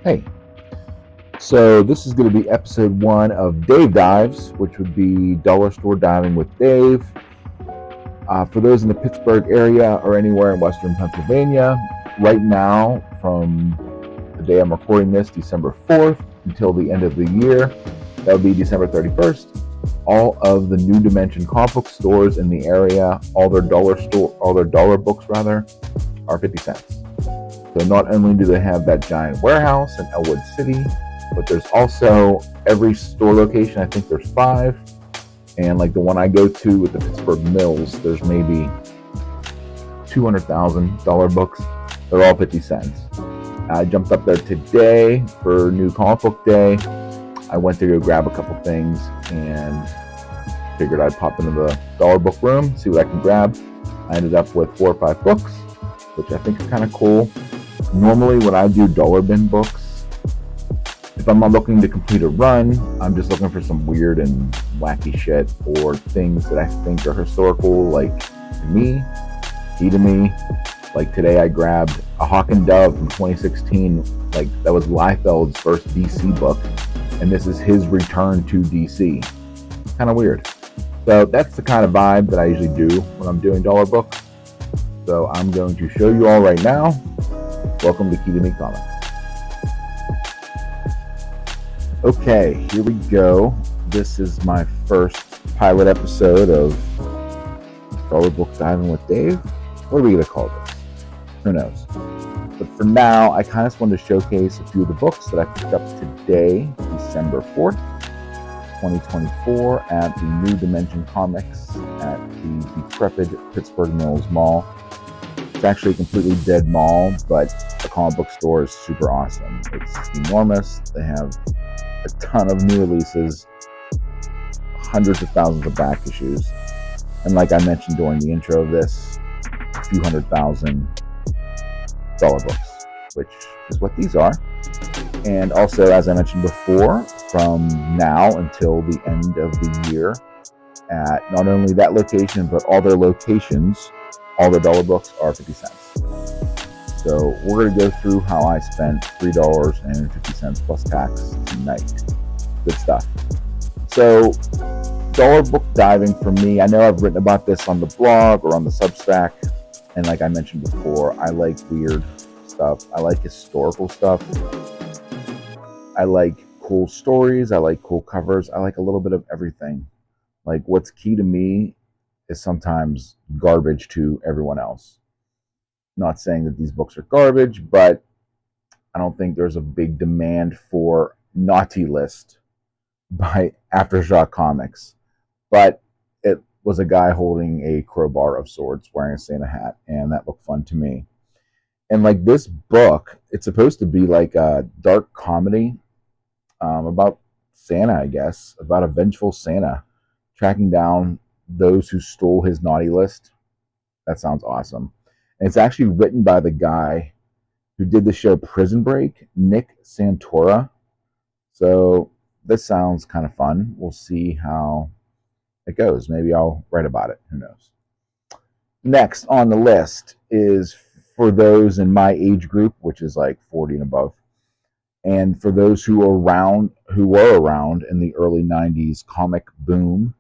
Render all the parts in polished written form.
Hey, so this is going to be episode 1 of Dave Dives, which would be dollar store diving with Dave. For those in the Pittsburgh area or anywhere in Western Pennsylvania, right now, from the day I'm recording this, December 4th, until the end of the year, that would be December 31st, all of the New Dimension comic book stores in the area, all their dollar books rather, are 50 cents. So not only do they have that giant warehouse in Elwood City, but there's also every store location. I think there's 5. And like the one I go to with the Pittsburgh Mills, there's maybe $200,000 books. They're all 50 cents. I jumped up there today for new comic book day. I went to go grab a couple things and figured I'd pop into the dollar book room, see what I can grab. I ended up with 4 or 5 books, which I think is kind of cool. Normally when I do dollar bin books, if I'm not looking to complete a run, I'm just looking for some weird and wacky shit or things that I think are historical, like to me, key to me. Like today I grabbed a Hawk and Dove from 2016, like that was Liefeld's first DC book, and this is his return to DC. Kind of weird. So that's the kind of vibe that I usually do when I'm doing dollar books. So I'm going to show you all right now. Welcome to Key to Me Comics. Okay, here we go. This is my first pilot episode of Dollar Book Diving with Dave. What are we going to call this? Who knows? But for now, I kind of just wanted to showcase a few of the books that I picked up today, December 4th, 2024, at the New Dimension Comics at the decrepit Pittsburgh Mills Mall. It's actually a completely dead mall, but the comic book store is super awesome. It's enormous. They have a ton of new releases, hundreds of thousands of back issues, and like I mentioned during the intro of this, a few $100,000 books, which is what these are. And also, as I mentioned before, from now until the end of the year, at not only that location, but all their locations, all the dollar books are 50 cents. So we're going to go through how I spent $3.50 plus tax tonight. Good stuff. So dollar book diving for me, I know I've written about this on the blog or on the Substack. And like I mentioned before, I like weird stuff. I like historical stuff. I like cool stories. I like cool covers. I like a little bit of everything. Like what's key to me is sometimes garbage to everyone else. Not saying that these books are garbage, but I don't think there's a big demand for Naughty List by Aftershock Comics. But it was a guy holding a crowbar of sorts, wearing a Santa hat, and that looked fun to me. And like this book, it's supposed to be like a dark comedy about Santa, I guess, about a vengeful Santa tracking down those who stole his naughty list. That sounds awesome. And it's actually written by the guy who did the show Prison Break, Nick Santora. So this sounds kind of fun. We'll see how it goes. Maybe I'll write about it. Who knows? Next on the list is for those in my age group, which is like 40 and above. And for those who were around in the early 90s comic boom,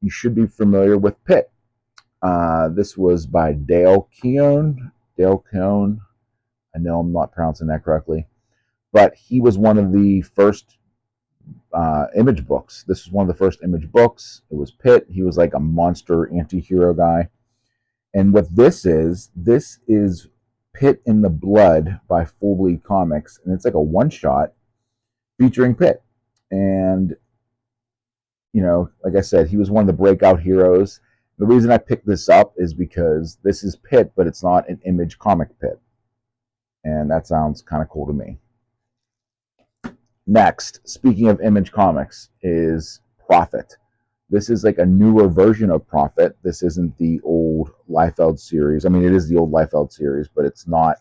you should be familiar with Pitt. This was by Dale Keown. Dale Keown. I know I'm not pronouncing that correctly. But he was one of the first Image books. This was one of the first Image books. It was Pitt. He was like a monster anti-hero guy. And what this is Pitt in the Blood by Full Bleed Comics. And it's like a one-shot featuring Pitt. And you know, like I said, he was one of the breakout heroes. The reason I picked this up is because this is Pitt, but it's not an Image comic Pitt. And that sounds kind of cool to me. Next, speaking of Image comics, is Prophet. This is like a newer version of Prophet. This isn't the old Liefeld series. I mean, it is the old Liefeld series, but it's not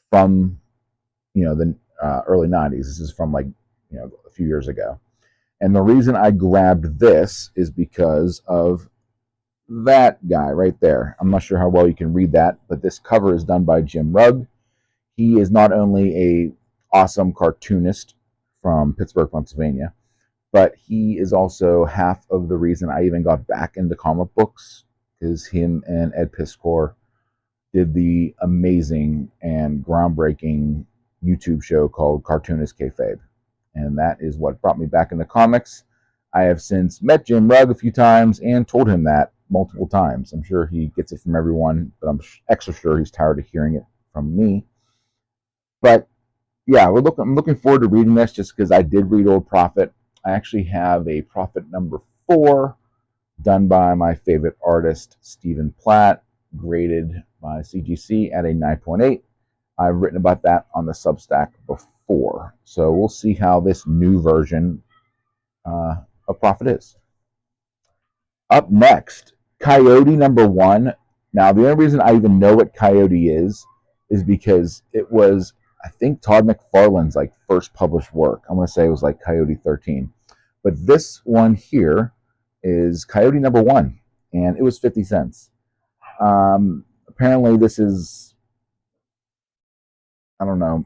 from, the early 90s. This is from like, a few years ago. And the reason I grabbed this is because of that guy right there. I'm not sure how well you can read that, but this cover is done by Jim Rugg. He is not only a awesome cartoonist from Pittsburgh, Pennsylvania. But he is also half of the reason I even got back into comic books, because him and Ed Piskor did the amazing and groundbreaking YouTube show called Cartoonist Kayfabe. And that is what brought me back into comics. I have since met Jim Rugg a few times and told him that multiple times. I'm sure he gets it from everyone, but I'm extra sure he's tired of hearing it from me. But yeah, I'm looking forward to reading this just because I did read Old Prophet. I actually have a Prophet number 4 done by my favorite artist, Stephen Platt, graded by CGC at a 9.8. I've written about that on the Substack before. So we'll see how this new version of Prophet is. Up next, Coyote number 1. Now, the only reason I even know what Coyote is because it was, I think, Todd McFarlane's like first published work. I'm going to say it was like Coyote 13. But this one here is Coyote number 1, and it was 50 cents. Apparently this is, I don't know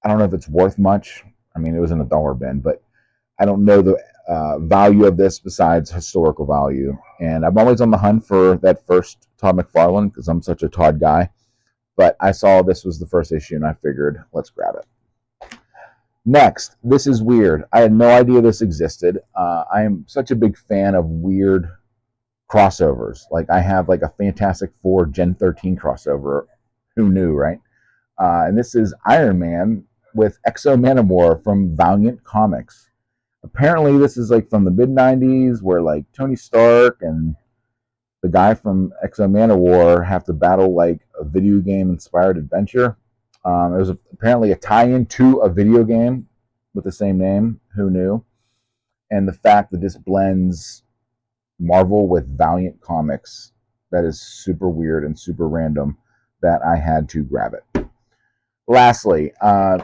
if it's worth much. I mean, it was in a dollar bin, but I don't know the value of this besides historical value. And I'm always on the hunt for that first Todd McFarlane because I'm such a Todd guy. But I saw this was the first issue, and I figured, let's grab it. Next, this is weird. I had no idea this existed. I am such a big fan of weird crossovers. Like, I have like a Fantastic Four Gen 13 crossover. Who knew, right? And this is Iron Man with Exo Manowar from Valiant Comics. Apparently, this is like from the mid-90s where like Tony Stark and the guy from Exo Manowar have to battle like a video game inspired adventure. It was apparently a tie-in to a video game with the same name. Who knew? And the fact that this blends Marvel with Valiant Comics, that is super weird and super random that I had to grab it. Lastly,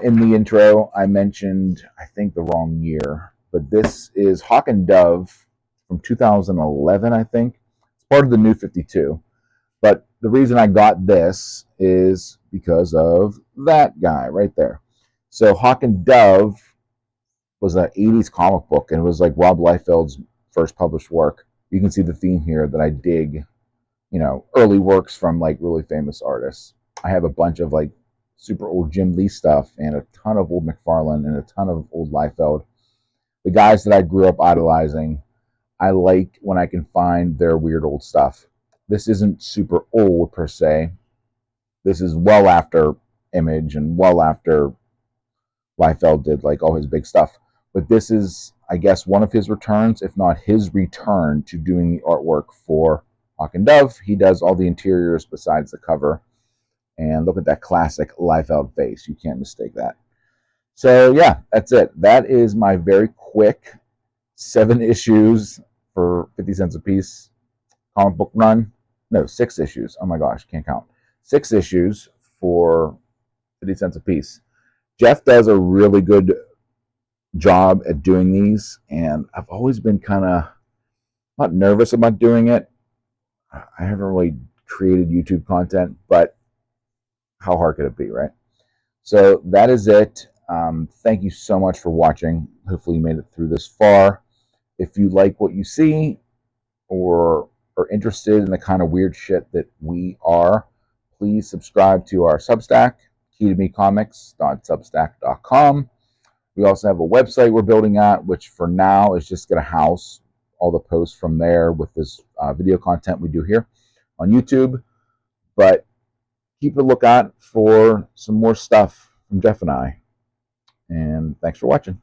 in the intro, I mentioned, I think, the wrong year, but this is Hawk and Dove from 2011, I think. It's part of the New 52. But the reason I got this is because of that guy right there. So Hawk and Dove was an 80s comic book, and it was like Rob Liefeld's first published work. You can see the theme here that I dig, early works from like really famous artists. I have a bunch of like super old Jim Lee stuff and a ton of old McFarlane and a ton of old Liefeld. The guys that I grew up idolizing, I like when I can find their weird old stuff. This isn't super old per se. This is well after Image and well after Liefeld did like all his big stuff. But this is, I guess, one of his returns, if not his return to doing the artwork for Hawk and Dove. He does all the interiors besides the cover. And look at that classic Liefeld face. You can't mistake that. So yeah, that's it. That is my very quick 7 issues for 50 cents a piece comic book run. No, 6 issues. Oh my gosh, can't count. 6 issues for 50 cents a piece. Geoff does a really good job at doing these, and I've always been kind of not nervous about doing it. I haven't really created YouTube content, but how hard could it be, right? So that is it. Thank you so much for watching. Hopefully you made it through this far. If you like what you see or are interested in the kind of weird shit that we are, please subscribe to our Substack, keytomecomics.substack.com. We also have a website we're building out, which for now is just going to house all the posts from there with this video content we do here on YouTube. But keep a lookout for some more stuff from Geoff and I. And thanks for watching.